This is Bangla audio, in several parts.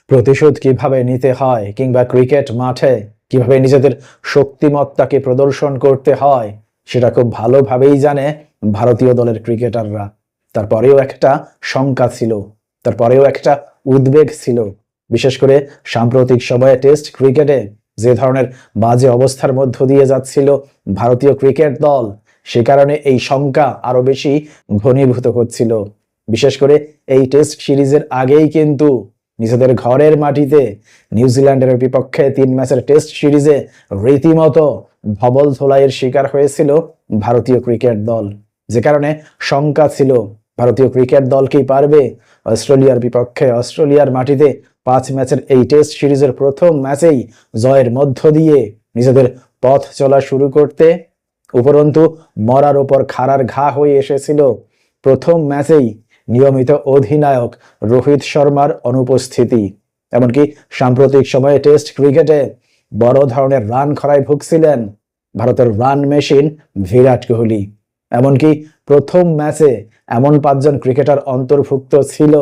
প্রতিশোধ কিভাবে নিতে হয় কিংবা ক্রিকেট মাঠে কিভাবে নিজেদের শক্তিমত্তাকে প্রদর্শন করতে হয় সেটা খুব ভালোভাবেই জানে ভারতীয় দলের ক্রিকেটাররা। তারপরেও একটা শঙ্কা ছিল, তারপরেও একটা উদ্বেগ ছিল, বিশেষ করে সাম্প্রতিক সময়ে টেস্ট ক্রিকেটে যে ধরনের বাজে অবস্থার মধ্য দিয়ে যাচ্ছিল ভারতীয় ক্রিকেট দল, সে কারণে এই শঙ্কা আরো বেশি ঘনীভূত হচ্ছিল। বিশেষ করে এই টেস্ট সিরিজের আগেই কিন্তু নিজেদের ঘরের মাটিতে নিউজিল্যান্ডের বিপক্ষে 3 ম্যাচের টেস্ট সিরিজে রীতিমতো ধবল ধোলাইয়ের শিকার হয়েছিল ভারতীয় ক্রিকেট দল, যে কারণে শঙ্কা ছিল ভারতীয় ক্রিকেট দল কি পারবে অস্ট্রেলিয়ার বিপক্ষে অস্ট্রেলিয়ার মাটিতে 5 ম্যাচের এই টেস্ট সিরিজের প্রথম ম্যাচেই জয়ের মধ্য দিয়ে নিজেদের পথ চলা শুরু করতে। উপরন্তু মরার ওপর খাড়ার ঘা হয়ে এসেছিল প্রথম ম্যাচেই নিয়মিত অধিনায়ক রোহিত শর্মার অনুপস্থিতি। এমনকি সাম্প্রতিক সময়ে টেস্ট ক্রিকেটে বড় ধরনের রান খরায় ভুগছিলেন ভারতের রান মেশিন বিরাট কোহলি। এমনকি প্রথম ম্যাচে এমন 5 জন ক্রিকেটার অন্তর্ভুক্ত ছিল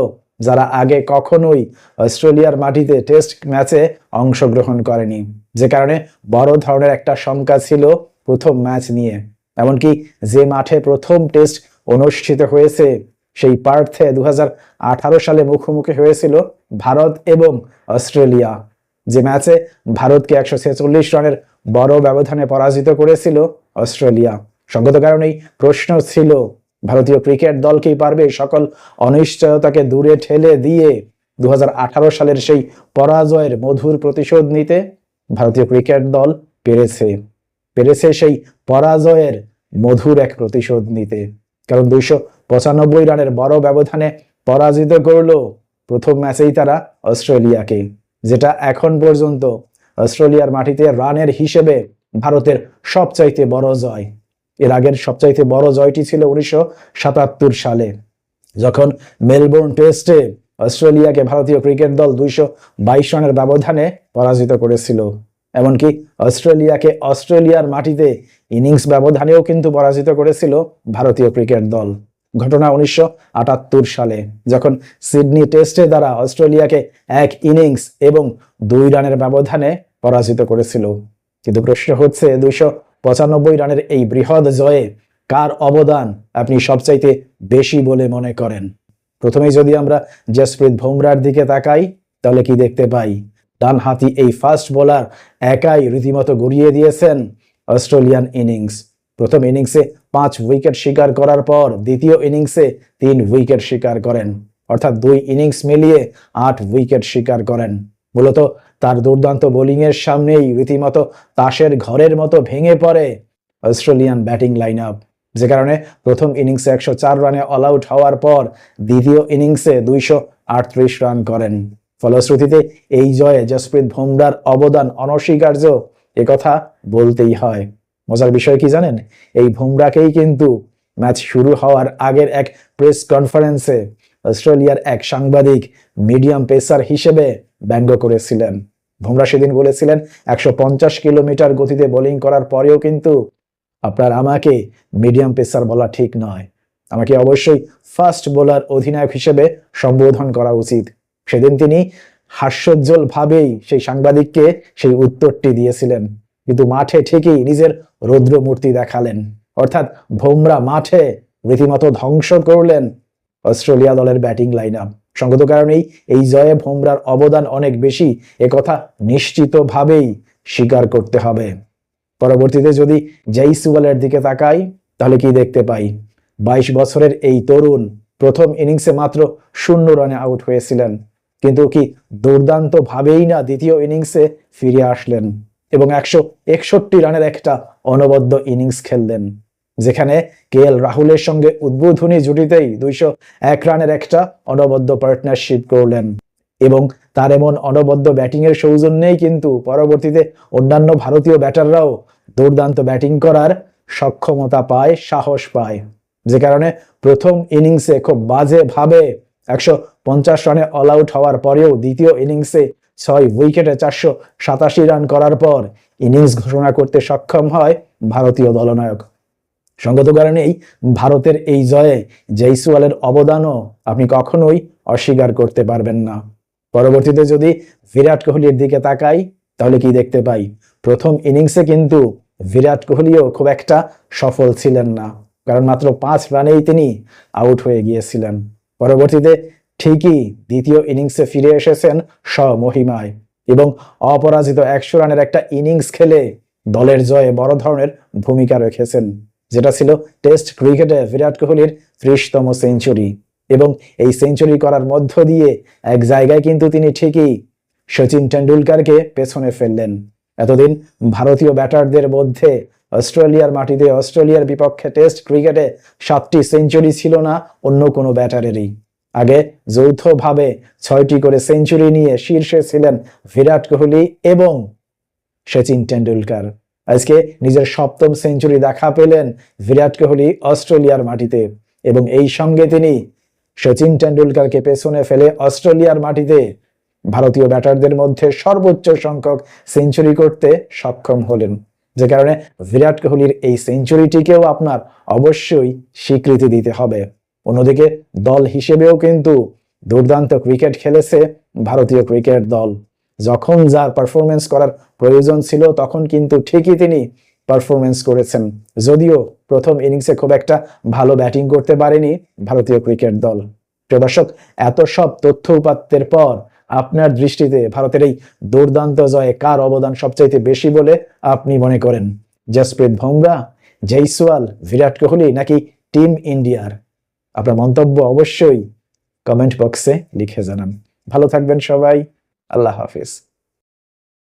যারা আগে কখনোই অস্ট্রেলিয়ার মাটিতে টেস্ট ম্যাচে অংশগ্রহণ করেনি, যে কারণে বড় ধরনের একটা শঙ্কা ছিল প্রথম ম্যাচ নিয়ে। এমনকি যে মাঠে প্রথম টেস্ট অনুষ্ঠিত হয়েছে সেই পার্থে 2018 সালে মুখোমুখি হয়েছিল ভারত এবং অস্ট্রেলিয়া, যে ম্যাচে ভারতকে 146 রানের বড় ব্যবধানে পরাজিত করেছিল অস্ট্রেলিয়া। সঙ্গত কারণেই প্রশ্ন ছিল ভারতীয় ক্রিকেট দল কি পারবে সকল অনিশ্চয়তাকে দূরে ঠেলে দিয়ে 2018 সালের সেই পরাজয়ের মধুর প্রতিশোধ নিতে। ভারতীয় ক্রিকেট দল পেরেছে সেই পরাজয়ের মধুর এক প্রতিশোধ নিতে, কারণ 295 রানের বড় ব্যবধানে পরাজিত করলো প্রথম ম্যাচেই তারা অস্ট্রেলিয়াকে, যেটা এখন পর্যন্ত অস্ট্রেলিয়ার মাটিতে রানের হিসেবে ভারতের সবচাইতে বড় জয়। এর আগের সবচাইতে বড় জয়টি ছিল 1977 সালে, যখন মেলবোর্ন টেস্টে অস্ট্রেলিয়াকে ভারতীয় ক্রিকেট দল 222 রানের ব্যবধানে পরাজিত করেছিল। এমনকি অস্ট্রেলিয়াকে অস্ট্রেলিয়ার মাটিতে ইনিংস ব্যবধানেও কিন্তু পরাজিত করেছিল ভারতীয় ক্রিকেট দল। ঘটনা 1978 সালে, যখন সিডনি টেস্টে দ্বারা অস্ট্রেলিয়াকে 1 ইনিংস এবং 2 রানের ব্যবধানে পরাজিত করেছিল। কিন্তু প্রশ্ন হচ্ছে 295 রানের এই বৃহৎ জয়ে কার অবদান আপনি সবচাইতে বেশি বলে মনে করেন? প্রথমেই যদি আমরা জসপ্রীত বুমরার দিকে তাকাই, তাহলে কি দেখতে পাই? ডানহাতি এই ফাস্ট বোলার একাই রীতিমতো গড়িয়ে দিয়েছেন অস্ট্রেলিয়ান ইনিংস। প্রথম ইনিংসে 5 উইকেট শিকার করার পর দ্বিতীয় ইনিংসে 3 উইকেট শিকার করেন, অর্থাৎ 2 ইনিংস মিলিয়ে 8 উইকেট শিকার করেন। মূলত তার দুর্দান্ত বোলিংয়ের সামনেই রীতিমতো তাসের ঘরের মতো ভেঙে পড়ে অস্ট্রেলিয়ান ব্যাটিং লাইন আপ, যে কারণে প্রথম ইনিংসে 104 রানে অল আউট হওয়ার পর দ্বিতীয় ইনিংসে 238 রান করেন। ফলশ্রুতিতে এই জয়ে জসপ্রীত বুমরার অবদান অনস্বীকার্য, একথা বলতেই হয়। মজার বিষয় কি জানেন? এই বুমরাকেই কিন্তু ম্যাচ শুরু হওয়ার আগের এক প্রেস কনফারেন্সে অস্ট্রেলিয়ার এক সাংবাদিক মিডিয়াম পেসার হিসেবে ব্যঙ্গ করেছিলেন। বুমরা সেদিন বলেছিলেন 150 কিলোমিটার গতিতে বোলিং করার পরেও কিন্তু আপনার আমাকে মিডিয়াম পেসার বলা ঠিক নয়, আমাকে অবশ্যই ফাস্ট বোলার অধিনায়ক হিসেবে সম্বোধন করা উচিত। সেদিন তিনি হাস্যোজ্জ্বল ভাবেই সেই সাংবাদিককে সেই উত্তরটি দিয়েছিলেন, কিন্তু মাঠে ঠিকই নিজের রৌদ্র মূর্তি দেখালেন। অর্থাৎ বুমরা মাঠে রীতিমতো ধ্বংস করলেন অস্ট্রেলিয়া দলের ব্যাটিং লাইন আপ। সঙ্গত কারণেই এই জয়ে বুমরার অবদান অনেক বেশি, একথা নিশ্চিতভাবেই স্বীকার করতে হবে। পরবর্তীতে যদি জয়সওয়ালের দিকে তাকাই, তাহলে কি দেখতে পাই? 22 বছরের এই তরুণ প্রথম ইনিংসে মাত্র 0 রানে আউট হয়েছিলেন, কিন্তু কি দুর্দান্ত ভাবেই না দ্বিতীয় ইনিংসে ফিরে আসলেন এবং 161 রানের একটা অনবদ্য ইনিংস খেললেন, যেখানে কেএল রাহুলের সঙ্গে উদ্বোধনী জুটিতেই 201 রানের একটা অনবদ্য পার্টনারশিপ করলেন। এবং তার এমন অনবদ্য ব্যাটিং এর সৌজন্যেই কিন্তু পরবর্তীতে অন্যান্য ভারতীয় ব্যাটাররাও দুর্দান্ত ব্যাটিং করার সক্ষমতা পায়, সাহস পায়, যে কারণে প্রথম ইনিংসে খুব বাজে ভাবে 150 রানে অল আউট হওয়ার পরেও দ্বিতীয় ইনিংসে 6 উইকেটে 487 রান করার পর ইনিংস ঘোষণা করতে সক্ষম হয় ভারতীয় দলনায়ক। সঙ্গত কারণেই ভারতের এই জয়ে জয়সওয়ালের অবদানও আপনি কখনোই অস্বীকার করতে পারবেন না। পরবর্তীতে যদি বিরাট কোহলির দিকে তাকাই তাহলে কি দেখতে পাই? প্রথম ইনিংসে কিন্তু বিরাট কোহলিও খুব একটা সফল ছিলেন না, কারণ মাত্র 5 রানেই তিনি আউট হয়ে গিয়েছিলেন। পরবর্তীতে ঠিকই দ্বিতীয় ইনিংসে ফিরে এসেছেন স্বমহিমায় এবং অপরাজিত 100 রানের একটা ইনিংস খেলে দলের জয়ে বড় ধরনের ভূমিকা রেখেছেন, যেটা ছিল টেস্ট ক্রিকেটে বিরাট কোহলির 30তম সেঞ্চুরি। এবং এই সেঞ্চুরি করার মধ্য দিয়ে এক জায়গায় কিন্তু তিনি ঠিকই সচিন টেন্ডুলকারকে পেছনে ফেললেন। এতদিন ভারতীয় ব্যাটারদের মধ্যে অস্ট্রেলিয়ার মাটিতে অস্ট্রেলিয়ার বিপক্ষে টেস্ট ক্রিকেটে 7টি সেঞ্চুরি ছিল না অন্য কোনো ব্যাটারেরই। আগে যৌথভাবে 6টি করে সেঞ্চুরি নিয়ে শীর্ষে ছিলেন বিরাট কোহলি এবং সচিন টেন্ডুলকার। আজকে নিজের 7ম সেঞ্চুরি দেখা পেলেন বিরাট কোহলি অস্ট্রেলিয়ার মাটিতে এবং এই সঙ্গে তিনি সচিন টেন্ডুলকারকে পেছনে ফেলে অস্ট্রেলিয়ার মাটিতে ভারতীয় ব্যাটারদের মধ্যে সর্বোচ্চ সংখ্যক সেঞ্চুরি করতে সক্ষম হলেন, যে কারণে বিরাট কোহলির এই সেঞ্চুরিটিকেও আপনার অবশ্যই স্বীকৃতি দিতে হবে। অন্যদিকে দল হিসেবেও কিন্তু দুর্দান্ত ক্রিকেট খেলেছে ভারতীয় ক্রিকেট দল। যখন যার পারফরমেন্স করার প্রয়োজন ছিল তখন কিন্তু ঠিকই তিনি পারফরমেন্স করেছেন, যদিও প্রথম ইনিংসে খুব একটা ভালো ব্যাটিং করতে পারেনি ভারতীয় ক্রিকেট দল। প্রিয় দর্শক, এত সব তথ্য উপাত্তের পর আপনার দৃষ্টিতে ভারতের এই দুর্দান্ত জয়ে কার অবদান সবচাইতে বেশি বলে আপনি মনে করেন? জসপ্রীত বুমরা, জয়সওয়াল, বিরাট কোহলি নাকি টিম ইন্ডিয়ার? আপনার মন্তব্য অবশ্যই কমেন্ট বক্সে লিখে জানান। ভালো থাকবেন সবাই। আল্লাহ হাফিজ।